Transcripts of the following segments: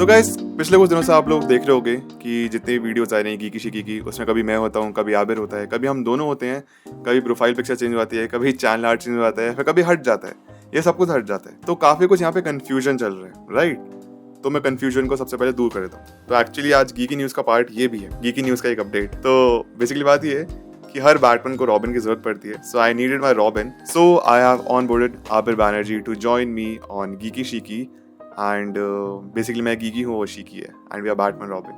So guys, पिछले कुछ दिनों से आप लोग देख रहे होंगे कि जितनी वीडियोस आ रही हैं गीकी शिकी की, उसमें कभी मैं होता हूँ, कभी आबिर होता है, कभी हम दोनों होते हैं, कभी प्रोफाइल पिक्चर चेंज हो जाती है, कभी चैनल आर्ट चेंज हो जाता है, फिर कभी हट जाता है। ये सब कुछ हट जाता है, तो काफी कुछ यहाँ पे कंफ्यूजन चल रहा है, राइट? तो मैं कंफ्यूजन को सबसे पहले दूर कर देता हूँ। तो एक्चुअली आज गीकी न्यूज का पार्ट ये भी है, गीकी न्यूज का एक अपडेट। तो बेसिकली बात ये है कि हर बैटमैन को रॉबिन की जरूरत पड़ती है, so I needed my Robin, so I have onboarded Abir Banerjee to join me on Geeky Shiki. And basically मैं गीकी हूँ, वो शिकी है, and we are Batman Robin.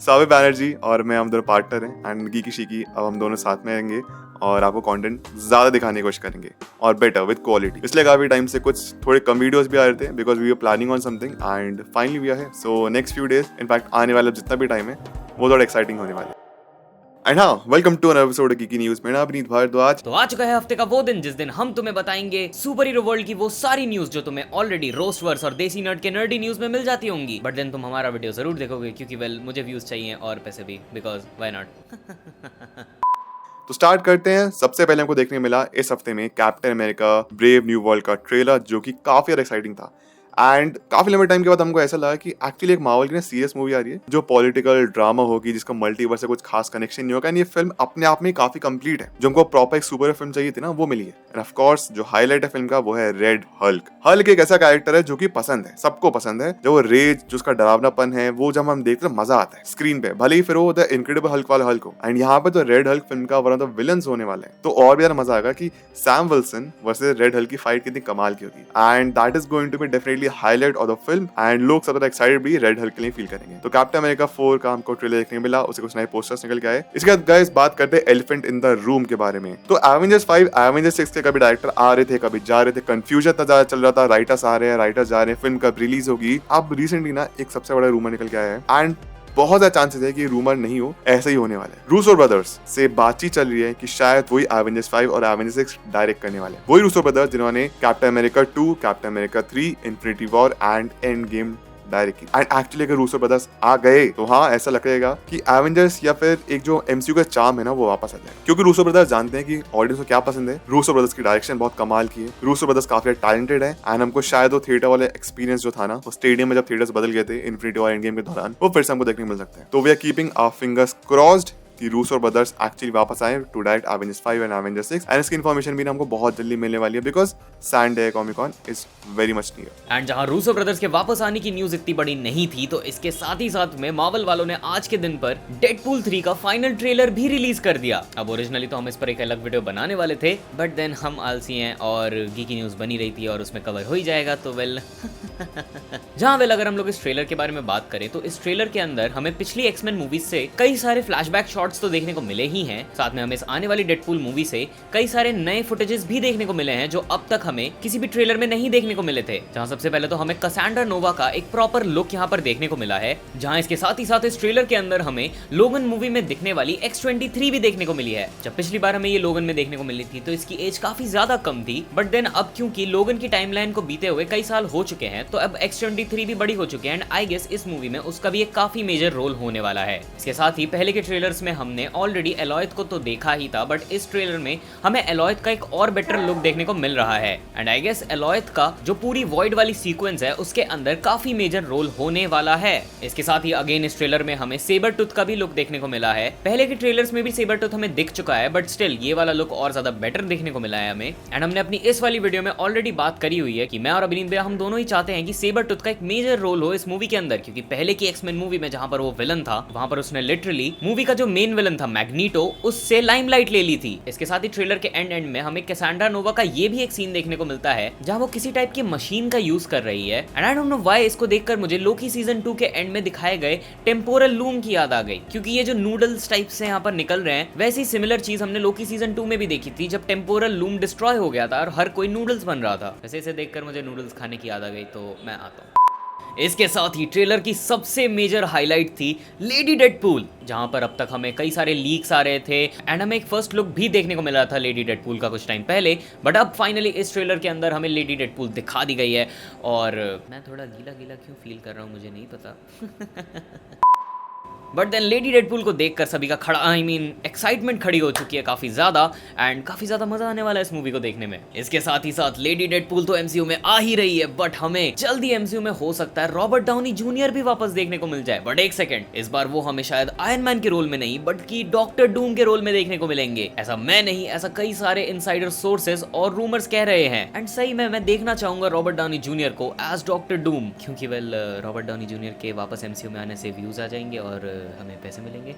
So Abir Banerjee और मैं, हम दोनों पार्टनर हैं, एंड गीकी शिकी अब हम दोनों साथ में रहेंगे और आपको कंटेंट ज्यादा दिखाने की कोशिश करेंगे और बेटर विद क्वालिटी। पिछले काफी टाइम से कुछ थोड़े कम वीडियोस भी आ रहे थे because we are planning on something and finally we are here. So next few days, in fact आने वाला जितना भी टाइम है वो थोड़ा एक्साइटिंग होने वाला है। एंड हाँ, welcome to another episode of geeky news. मेरा नाम अभिनीत भारद्वाज। तो आ चुका है हफ्ते का वो दिन जिस दिन हम तुम्हें बताएंगे सुपर हीरो वर्ल्ड की वो सारी न्यूज जो तुम्हें ऑलरेडी रोस्टवर्स और देसी नर्ड के नर्डी न्यूज में मिल जाती होंगी। बट देन तुम हमारा वीडियो जरूर देखोगे क्योंकि वेल मुझे व्यूज चाहिए और पैसे भी, बिकॉज व्हाई नॉट। तो स्टार्ट करते हैं। सबसे पहले हमको देखने मिला इस हफ्ते में captain America brave new world का ट्रेलर, जो कि काफी ज्यादा एक्साइटिंग था। एंड काफी लंबे टाइम के बाद हमको ऐसा लगा कि एक्चुअली एक मार्वल की ना सीरियस मूवी आ रही है जो पॉलिटिकल ड्रामा होगी, जिसका मल्टीवर्स से कुछ खास कनेक्शन नहीं होगा। एंड ये फिल्म अपने आप में काफी कंप्लीट है। जो हमको प्रॉपर एक सुपर फिल्म चाहिए थी ना, वो मिली है। एंड ऑफ कोर्स जो हाईलाइट है फिल्म का वो है रेड हल्क। हल्क एक ऐसा कैरेक्टर है जो कि पसंद है, सबको पसंद है। जो वो रेज, जो उसका डरावनापन है, वो जब हम देखते हैं मजा आता है स्क्रीन पे, भले ही फिर वो द इनक्रेडिबल हल्क वाला हल्क हो। एंड यहाँ पे तो रेड हल्क फिल्म का वन ऑफ द विलन्स होने वाला है, तो और भी ज्यादा मजा आएगा कि Sam Wilson versus red Hulk की फाइट कितनी कमाल की होगी। And that is going to be definitely highlight of the film. And लोग सब ज्यादा एक्साइटेड भी रेड हल्क के लिए फील करेंगे। तो कैप्टन अमेरिका 4 का हमको ट्रेलर देखने मिला, उसे कुछ नए पोस्टर्स निकल के आए। इसके बाद गाइस बात करते हैं एलिफेंट इन द रूम के बारे में। तो एवेंजर्स 5, एवेंजर्स 6 के कभी डायरेक्टर आ रहे थे, कभी जा रहे थे, कंफ्यूजन इतना ज्यादा चल रहा था। राइटर्स आ रहे हैं, राइटर्स जा रहे हैं, फिल्म कब रिलीज होगी। अब रिसेंटली ना एक सबसे बड़ा रूमर निकल के आया है एंड बहुत ज्यादा चांसेस है कि रूमर नहीं हो, ऐसा ही होने वाला है। रूसो ब्रदर्स से बातचीत चल रही है कि शायद वही एवेंजर्स 5 और एवेंजर्स 6 डायरेक्ट करने वाले हैं। वही रूसो ब्रदर्स जिन्होंने captain America 2, captain America 3, infinity war and end game direct की। एंड एक्चुअली अगर रूसो ब्रदर्स आ गए तो हाँ, ऐसा लगेगा कि एवेंजर्स या फिर एक जो एमसीयू का चार्म है ना, वो वापस आ जाए। क्योंकि रूसो ब्रदर्स जानते हैं कि ऑडियंस को क्या पसंद है। रूसो ब्रदर्स की डायरेक्शन बहुत कमाल की है। रूसो ब्रदर्स काफी टैलेंटेड है एंड हमको शायद वो थिएटर वाले एक्सपीरियंस जो था ना, वो स्टेडियम में जब थिएटर्स बदल गए थे इन्फिनिटी वॉर एंड गेम के दौरान, वो फिर से हमको देखने मिल सकता है। तो we are keeping our fingers crossed कि रूसो ब्रदर्स एक्चुअली वापस आए to direct Avengers 5 and Avengers 6। And इसकी इन्फॉर्मेशन भी हमको बहुत जल्दी मिलने वाली है because San Diego Comic-Con is very much near. And जहां रूसो ब्रदर्स के वापस आने की न्यूज इतनी बड़ी नहीं थी, तो इसके साथ ही साथ में मार्वल वालों ने आज के दिन पर डेडपूल 3 का फाइनल ट्रेलर भी रिलीज कर दिया। अब ओरिजिनली तो हम इस पर एक अलग वीडियो बनाने वाले थे, बट देन हम आलसी हैं और गीकी न्यूज बनी रही थी और उसमें कवर हो ही जाएगा, तो वेल जहां वेल अगर हम लोग इस ट्रेलर के बारे में बात करें तो इस ट्रेलर के अंदर हमें पिछली एक्समैन मूवीज से कई सारे फ्लैशबैक शॉट्स तो देखने को मिले ही हैं। साथ में हमें इस आने वाली डेडपूल मूवी से कई सारे नए फुटेजेस भी देखने को मिले हैं जो अब तक हमें किसी भी ट्रेलर में नहीं देखने को मिले थे। जहां सबसे पहले तो हमें कसांड्रा नोवा का एक प्रॉपर लुक यहां पर देखने को मिला है, जहां इसके साथ ही साथ इस ट्रेलर के अंदर हमें लोगन मूवी में दिखने वाली X-23 भी देखने को मिली है। जब पिछली बार हमें ये लोगन में देखने को मिली थी तो इसकी एज काफी ज्यादा कम थी, बट देन अब क्योंकि लोगन की टाइमलाइन को बीते हुए कई साल हो चुके हैं, तो अब X-23 भी बड़ी हो चुकी है एंड आई गेस इस मूवी में उसका भी एक काफी मेजर रोल होने वाला है। इसके साथ ही पहले के ट्रेलर्स में हमने ऑलरेडी एलॉयथ को तो देखा ही था, बट इस ट्रेलर में हमें एलॉयथ का एक और बेटर लुक देखने को मिल रहा है। एंड आई गेस एलॉयथ का जो पूरी वॉइड वाली सीक्वेंस है उसके अंदर काफी मेजर रोल होने वाला है। इसके साथ ही अगेन इस ट्रेलर में हमें सेबर टूथ का भी लुक देखने को मिला है। पहले के ट्रेलर्स में भी सेबर टूथ हमें दिख चुका है, बट स्टिल ये वाला लुक और ज्यादा बेटर देखने को मिला है हमें। एंड हमने अपनी इस वाली वीडियो में ऑलरेडी बात करी हुई है कि मैं और अभिनीत भैया हम दोनों ही चाहते हैं कि सेबर टूथ का एक मेजर रोल हो इस मूवी के अंदर, क्योंकि पहले की एक्समैन मूवी में जहां पर वो विलन था, वहां पर उसने लिटरली मूवी का जो मेन विलन था मैग्नीटो, उससे लाइमलाइट ले ली थी। इसके साथ ही ट्रेलर के एंड में हमें कैसांड्रा नोवा का ये भी एक सीन देखने को मिलता है जहां वो किसी टाइप की मशीन का यूज कर रही है। And I don't know why इसको देखकर मुझे लोकी सीजन 2 के एंड में दिखाए गए टेम्पोरल लूम की याद आ गई, क्योंकि ये जो नूडल्स टाइप से यहाँ पर निकल रहे हैं, वैसी सिमिलर चीज हमने लोकी सीजन 2 में भी देखी थी जब टेम्पोरल लूम डिस्ट्रॉय हो गया था और हर कोई नूडल्स बन रहा था। वैसे इसे देखकर मुझे नूडल्स खाने की याद आ गई, तो मैं आता हूँ। इसके साथ ही ट्रेलर की सबसे मेजर हाईलाइट थी लेडी डेडपूल, जहां पर अब तक हमें कई सारे लीक्स आ रहे थे एंड हमें एक फर्स्ट लुक भी देखने को मिला था लेडी डेडपूल का कुछ टाइम पहले, बट अब फाइनली इस ट्रेलर के अंदर हमें लेडी डेडपूल दिखा दी गई है। और मैं थोड़ा गीला गीला क्यों फील कर रहा हूँ मुझे नहीं पता। बट देन लेडी डेडपूल को देखकर सभी का खड़ा एक्साइटमेंट खड़ी हो चुकी है काफी ज्यादा, एंड काफी ज्यादा मजा आने वाला है इस मूवी को देखने में। इसके साथ ही साथ लेडी डेडपूल तो एमसीयू में आ ही रही है, बट हमें जल्दी एमसीयू में हो सकता है रॉबर्ट डाउनी जूनियर भी वापस देखने को मिल जाए। बट एक सेकंड, इस बार वो हमें शायद आयरन मैन के रोल में नहीं बल्कि डॉक्टर डूम के रोल में देखने को मिलेंगे। ऐसा मैं नहीं, ऐसा कई सारे इनसाइडर सोर्सेज और रूमर्स कह रहे हैं, एंड सही में मैं देखना चाहूंगा रॉबर्ट डाउनी जूनियर को एज डॉक्टर डूम, क्योंकि वेल रॉबर्ट डाउनी जूनियर के वापस एमसीयू में आने से व्यूज आ जाएंगे और हमें पैसे मिलेंगे।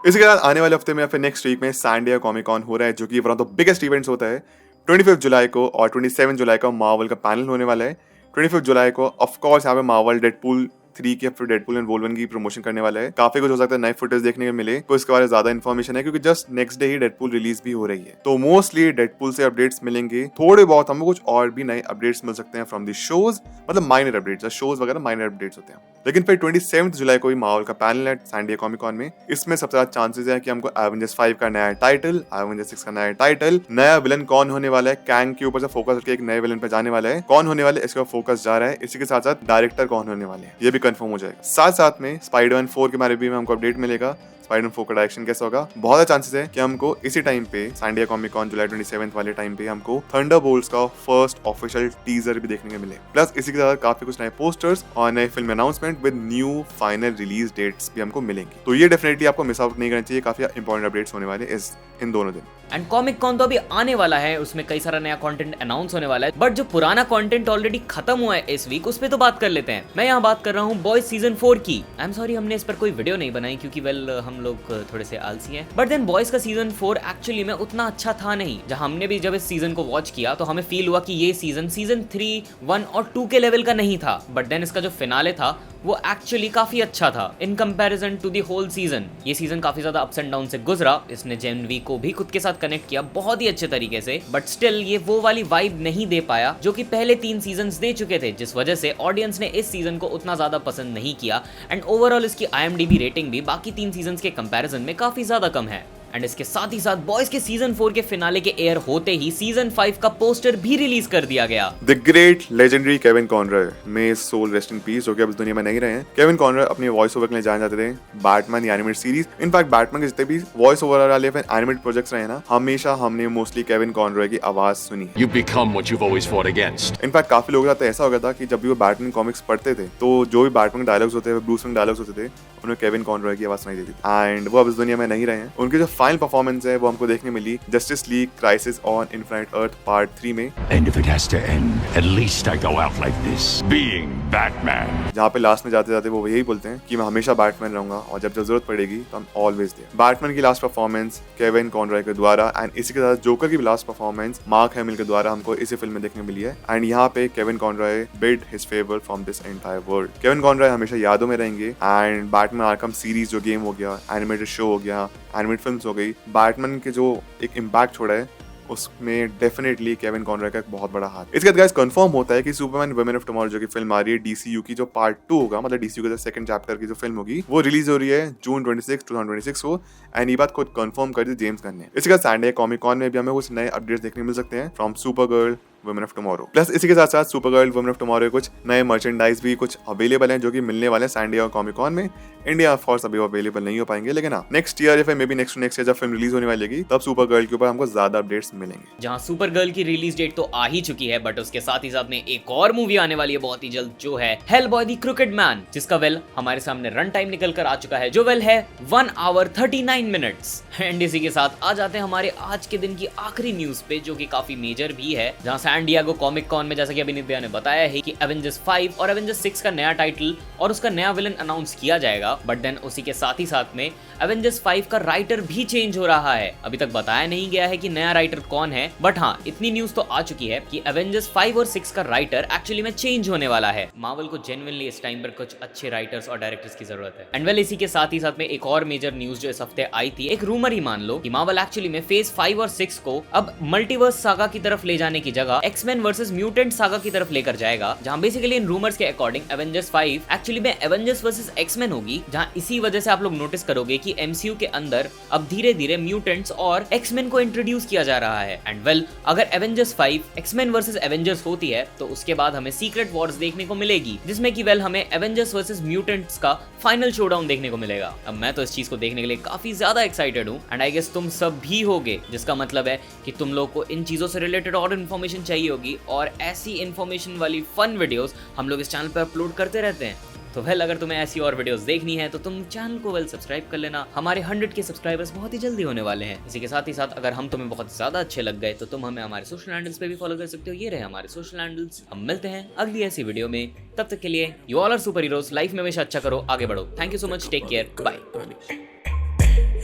इसके बाद आने वाले हफ्ते में या फिर नेक्स्ट वीक में सैन डिएगो कॉमिक कॉन हो रहा है, जो कि one of the biggest events होता है। 25 जुलाई को और 27 जुलाई को मार्वल का पैनल होने वाला है। 25 जुलाई को ऑफ कोर्स यहाँ पे मार्वल डेडपूल 3 की फिर डेडपूल एंड वोल्वरन की प्रमोशन करने वाला है। काफी कुछ हो सकता है, नए फुटेज देखने को मिले, कोई इसके बारे में ज्यादा इन्फॉर्मेशन है क्योंकि जस्ट नेक्स्ट डे ही डेडपूल रिलीज भी हो रही है। तो मोस्टली डेडपूल से अपडेट्स मिलेंगे, थोड़े बहुत हमको कुछ और भी नए अपडेट्स मिल सकते हैं फ्रॉम द शोज, मतलब माइनर अपडेट्स, शोज वगैरह माइनर अपडेट्स होते हैं। लेकिन फिर 27 जुलाई को ही मार्वल का पैनल है सैन डिएगो कॉमिक कॉन में। इसमें सबसे ज्यादा चांसेस है कि हमको एवेंजर्स 5 का नया टाइटल, एवेंजर्स 6 का नया टाइटल, नया विलन कौन होने वाला है, कैंग के ऊपर से फोकस करके एक नए विलन पे जाने वाला है, कौन होने वाले इसका फोकस जा रहा है। इसी के साथ साथ डायरेक्टर कौन होने वाले हैं ये भी कंफर्म हो जाएगा। साथ साथ में स्पाइडरमैन 4 के बारे में हमको अपडेट मिलेगा। स्पाइडरमैन 4 का डायरेक्शन कैसा होगा, बहुत ज्यादा चांसेस है कि हमको इसी टाइम पे सैन डिएगो कॉमिक कॉन जुलाई 27 वाले टाइम पे हमको थंडरबोल्ट्स का फर्स्ट ऑफिशियल टीजर भी देखने को मिले। प्लस इसी के साथ काफी कुछ नए पोस्टर्स और नए film announcement with new final release dates भी हमको मिलेंगे। तो ये डेफिनेटली आपको मिस आउट नहीं करना चाहिए, काफी इंपॉर्टेंट अपडेट्स होने वाले इन दोनों दिन। एंड कॉमिक कॉन तो अभी आने वाला है, उसमें कई सारा नया कंटेंट अनाउंस होने वाला है, बट जो पुराना कंटेंट ऑलरेडी खत्म हुआ है इस वीक, उस पे तो बात कर लेते हैं। मैं यहाँ बात कर रहा हूँ बॉयज सीजन 4 की। आई एम सॉरी हमने इस पर कोई वीडियो नहीं बनाई क्योंकि वेल हम लोग थोड़े से आलसी हैं। बट देन बॉयज का सीजन 4 एक्चुअली में उतना अच्छा था नहीं। जहाँ हमने भी जब इस सीजन को वॉच किया तो हमें फील हुआ कि ये सीजन 3, 1 और 2 के लेवल का नहीं था। बट देन इसका जो फिनाले था वो एक्चुअली काफी अच्छा था in comparison to the whole season. ये सीजन काफी ज्यादा अप्स एंड डाउन से गुजरा, इसने जेन वी को भी खुद के साथ कनेक्ट किया बहुत ही अच्छे तरीके से, बट स्टिल ये वो वाली वाइब नहीं दे पाया जो कि पहले 3 सीजन्स दे चुके थे, जिस वजह से ऑडियंस ने इस सीजन को उतना ज्यादा पसंद नहीं किया। एंड ओवरऑल इसकी IMDb रेटिंग भी बाकी 3 सीजन्स के कंपैरिजन में काफी ज्यादा कम है। एंड इसके साथ ही साथ बॉयज के सीजन 4 के फिनाले के एयर होते ही सीजन 5 का पोस्टर भी रिलीज कर दिया गया। The great legendary Kevin Conroy, may his soul rest in peace, जो कि अब इस दुनिया में नहीं रहे हैं। केविन कॉनरॉय अपनी वॉइस ओवर के लिए जाने जाते थे Batman animated series. In fact Batman के जितने भी वॉइस ओवर वाले एनिमेटेड प्रोजेक्ट्स रहे ना, हमेशा हमने मोस्टली केविन कॉनरॉय की आवाज सुनी। You become what you've always fought against. In fact काफी लोगों के साथ ऐसा हो गया था कि जब भी वो बैटमैन कॉमिक्स पढ़ते थे तो जो भी बैटमैन डायलॉग्स होते थे, ब्रूस वेन डायलॉग्स होते थे, उन्हें केविन कॉनरॉय की आवाज सुनाई देती थी। एंड वो अब इस दुनिया में नहीं रहे हैं। उनकी जो फाइनल परफॉर्मेंस है वो हमको देखने मिली Justice League Crisis on Infinite Earth part 3 में। And if it has to end, at least I go out like this, being Batman. जहाँ पे लास्ट में जाते जाते वो यही बोलते हैं कि मैं हमेशा बैटमैन रहूंगा और जब जरूरत पड़ेगी तो I'm always there। बैटमैन की लास्ट परफॉर्मेंस केविन कॉनरॉय के द्वारा, एंड इसी के साथ जोकर की लास्ट परफॉर्मेंस मार्क हैमिल के द्वारा हमको इसी फिल्म में देखने मिली है। एंड यहाँ पे Kevin Conroy bid his favour from this entire world. Kevin Conroy हमेशा यादों में रहेंगे। एंड बैटमैन आर्कम सीरीज जो गेम हो गया, एनिमेटेड शो हो गया, एनिमेटेड फिल्म्स हो गई, बैटमैन के जो एक इम्पैक्ट छोड़ा है उसमें डेफिनेटली केविन कॉनरॉय का एक बहुत बड़ा हाथ। इसके बाद गाइस कंफर्म होता है कि सुपरमैन वुमेन ऑफ टुमारो जो की फिल्म आ रही है DCU की, जो पार्ट 2 होगा, मतलब DCU के सेकंड चैप्टर की जो फिल्म होगी, वो रिलीज हो रही है जून 26, 2026 को। एंड ये बात खुद कंफर्म कर दी जेम्स गन ने। इसके बाद सैन डिएगो कॉमिक कॉन में भी हमें कुछ नए अपडेट्स देखने मिल सकते हैं from Supergirl women of tomorrow. Plus इसी के साथ साथ सुपरगर्ल वुमेन ऑफ टुमारो कुछ नए मर्चेंडाइज भी कुछ अवेलेबल हैं जो कि मिलने वाले हैं सैन डिएगो कॉमिक कॉन में। इंडिया ऑफ कोर्स अभी अवेलेबल नहीं हो पाएंगे, लेकिन हाँ नेक्स्ट ईयर या फिर मे बी नेक्स्ट ईयर जब फिल्म रिलीज होने वाली है तब सुपरगर्ल के ऊपर हमको ज्यादा अपडेट्स मिलेंगे। जहां सुपरगर्ल की रिलीज डेट तो आ ही चुकी है, बट उसके साथ ही साथ में एक और मूवी आने वाली है बहुत ही जल्द, जो है हेलबॉय द क्रिकेट मैन, जिसका वेल हमारे सामने रन टाइम निकल कर आ चुका है, जो वेल है 1 hour 39 minutes। एंड इसी के साथ आ जाते हैं हमारे आज के दिन की आखिरी न्यूज पे, जो कि काफी मेजर भी है, जहां सैन डिएगो कॉमिक कॉन में जैसा कि अभिनीत भैया ने बताया है कि एवेंजर्स 5 और एवेंजर्स 6 का नया टाइटल और उसका नया विलन अनाउंस किया जाएगा। बट देन उसी के साथ ही साथ में एवेंजर्स 5 का राइटर भी चेंज हो रहा है। अभी तक बताया नहीं गया है कि नया राइटर कौन है, बट हाँ इतनी न्यूज तो आ चुकी है कि एवेंजर्स 5 और 6 का राइटर एक्चुअली में चेंज होने वाला है। मार्वल को जेन्युइनली इस टाइम पर कुछ अच्छे राइटर्स और डायरेक्टर्स की जरूरत है। एंड वेल इसी के साथ ही साथ में एक और मेजर न्यूज जो इस हफ्ते आई थी, एक रूमर ही मान लो, कि मार्वल एक्चुअली में फेज 5 और 6 को अब मल्टीवर्स सागा की तरफ ले जाने की जगह एक्समैन वर्सेस म्यूटेंट सागा की तरफ लेकर जाएगा, जहां बेसिकली इन रूमर्स के अकॉर्डिंग एवेंजर्स 5 एक्चुअली में एवेंजर्स वर्सेस एक्समैन होगी, जहां इसी वजह से आप लोग नोटिस करोगे कि एमसीयू के अंदर अब धीरे धीरे म्यूटेंट्स और एक्समैन को इंट्रोड्यूस किया जा रहा है। एंड वेल, अगर एवेंजर्स 5 एक्समैन वर्सेस एवेंजर्स होती है तो उसके बाद हमें सीक्रेट वॉर्स देखने को मिलेगी, जिसमें कि वेल हमें एवेंजर्स वर्सेस म्यूटेंट्स का फाइनल शोडाउन देखने को मिलेगा। अब मैं तो इस चीज को देखने के लिए काफी ज्यादा एक्साइटेड हूं, एंड आई गेस तुम सब भी होगे, जिसका मतलब है कि तुम लोग को इन चीजों से रिलेटेड और इन्फॉर्मेशन चाहिए होगी, और ऐसी इन्फॉर्मेशन वाली फन वीडियोस हम लोग इस चैनल पर अपलोड करते रहते हैं। तो वेल, अगर तुम्हें ऐसी और वीडियोस देखनी है तो तुम चैनल को वेल सब्सक्राइब कर लेना। हमारे 100 के सब्सक्राइबर्स बहुत ही जल्दी होने वाले हैं। इसी के साथ ही साथ अगर हम तुम्हें बहुत ज्यादा अच्छे लग गए तो तुम हमें हमारे सोशल हैंडल्स पे भी फॉलो कर सकते हो। ये रहे हमारे सोशल हैंडल्स। हम मिलते हैं अगली ऐसी वीडियो में, तब तक के लिए you all are super heroes. Life में हमेशा अच्छा करो, आगे बढ़ो। Thank you so much, take care, bye.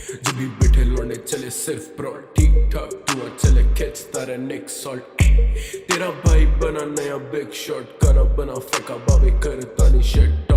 जब भी बैठे लौंडे चले सिर्फ प्रो, ठीक ठाक धुआं चले खींचता रहे नेक सॉल्ट। तेरा भाई बना नया बिग शॉट, गाना बना फेंका बाबे करता नहीं शिट।